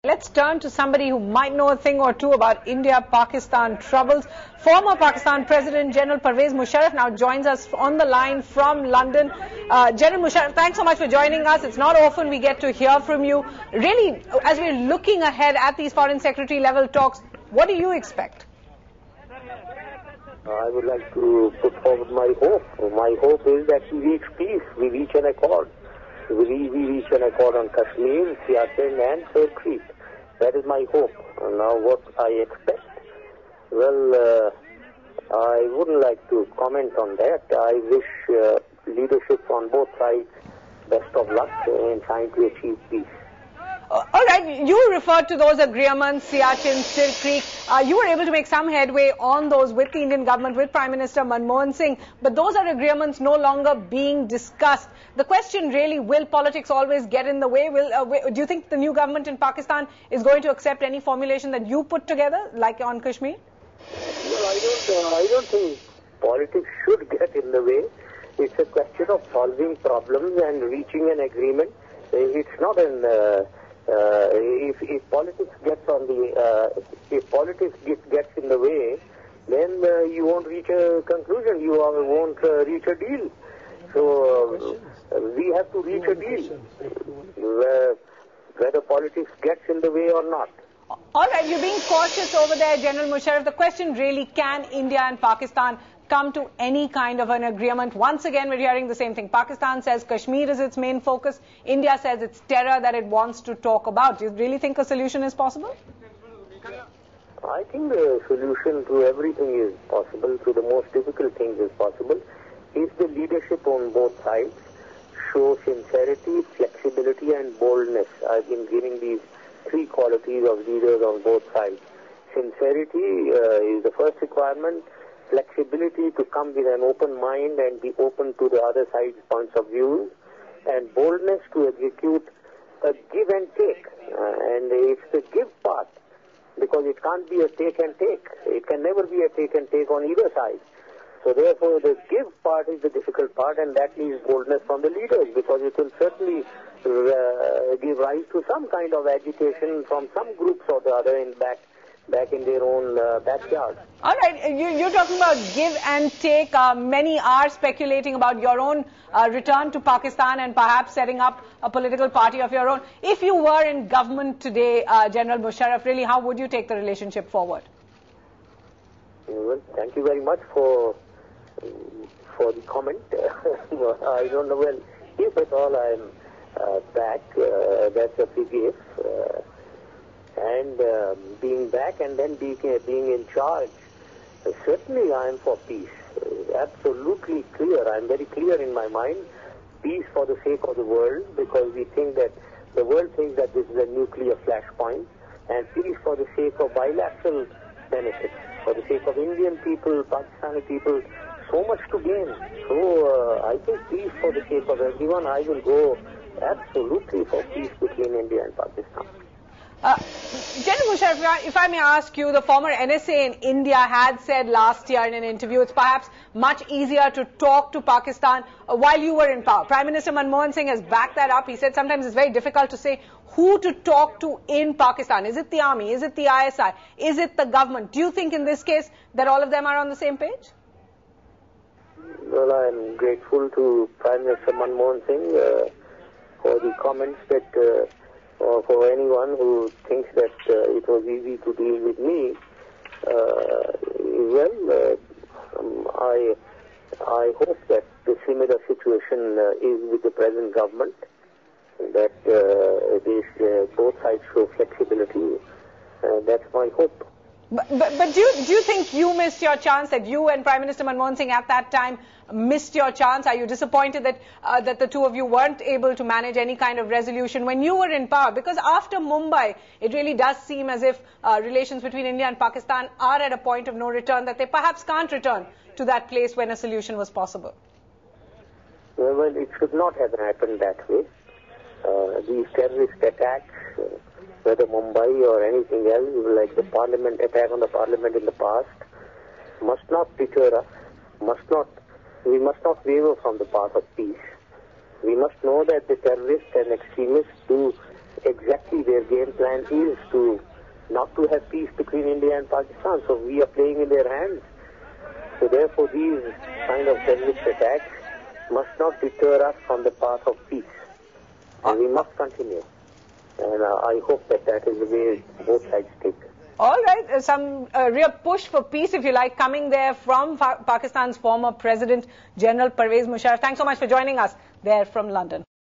Let's turn to somebody who might know a thing or two about India-Pakistan troubles. Former Pakistan President General Pervez Musharraf now joins us on the line from London. General Musharraf, thanks so much for joining us. It's not often we get to hear from you. Really, as we're looking ahead at these foreign secretary level talks, what do you expect? I would like to put forward my hope. My hope is that we reach peace, we reach an accord. We reach an accord on Kashmir, Siachen and Third Creek. That is my hope. Now what I expect? Well, I wouldn't like to comment on that. I wish leadership on both sides best of luck in trying to achieve peace. All right, you referred to those agreements, Siachen, Third Creek. You were able to make some headway on those with the Indian government, with Prime Minister Manmohan Singh, but those are agreements no longer being discussed. The question really, will politics always get in the way? Do you think the new government in Pakistan is going to accept any formulation that you put together, like on Kashmir? Well, I don't think politics should get in the way. It's a question of solving problems and reaching an agreement. It's not an... if politics gets gets in the way, then you won't reach a conclusion. You won't reach a deal. So we have to reach a deal, whether politics gets in the way or not. All right, you're being cautious over there, General Musharraf. The question really, can India and Pakistan come to any kind of an agreement? Once again, we're hearing the same thing. Pakistan says Kashmir is its main focus. India says it's terror that it wants to talk about. Do you really think a solution is possible? I think the solution to everything is possible, to the most difficult things is possible, if the leadership on both sides show sincerity, flexibility and boldness. I've been giving these three qualities of leaders on both sides. Sincerity is the first requirement. Flexibility to come with an open mind and be open to the other side's points of view, and boldness to execute a give and take. And it's the give part, because it can't be a take and take. It can never be a take and take on either side. So therefore the give part is the difficult part, and that needs boldness from the leaders, because it will certainly give rise to some kind of agitation from some groups or the other back in their own backyard. All right, you're talking about give and take. Many are speculating about your own return to Pakistan and perhaps setting up a political party of your own. If you were in government today, General Musharraf, really, how would you take the relationship forward? Well, thank you very much for the comment. I don't know, well, if at all I'm back, that's a big if. And being back and then being in charge, certainly I am for peace. Absolutely clear. I am very clear in my mind. Peace for the sake of the world, because we think that the world thinks that this is a nuclear flashpoint, and peace for the sake of bilateral benefits, for the sake of Indian people, Pakistani people, so much to gain. So I think peace for the sake of everyone. I will go absolutely for peace between India and Pakistan. General Musharraf, if I may ask you, the former NSA in India had said last year in an interview it's perhaps much easier to talk to Pakistan while you were in power. Prime Minister Manmohan Singh has backed that up. He said sometimes it's very difficult to say who to talk to in Pakistan. Is it the army? Is it the ISI? Is it the government? Do you think in this case that all of them are on the same page? Well, I am grateful to Prime Minister Manmohan Singh for the comments that or for anyone who thinks that it was easy to deal with me. I hope that the similar situation is with the present government, that both sides show flexibility. That's my hope. But do you think you missed your chance, that you and Prime Minister Manmohan Singh at that time missed your chance? Are you disappointed that the two of you weren't able to manage any kind of resolution when you were in power? Because after Mumbai, it really does seem as if relations between India and Pakistan are at a point of no return, that they perhaps can't return to that place when a solution was possible. Well, it should not have happened that way. These terrorist attacks, whether Mumbai or anything else, like the parliament attack on the parliament in the past, must not deter us. We must not waver from the path of peace. We must know that the terrorists and extremists do exactly their game plan is to not to have peace between India and Pakistan. So we are playing in their hands. So therefore these kind of terrorist attacks must not deter us from the path of peace. And we must continue. And I hope that that is the way both sides take. All right, some real push for peace, if you like, coming there from Pakistan's former President, General Pervez Musharraf. Thanks so much for joining us there from London.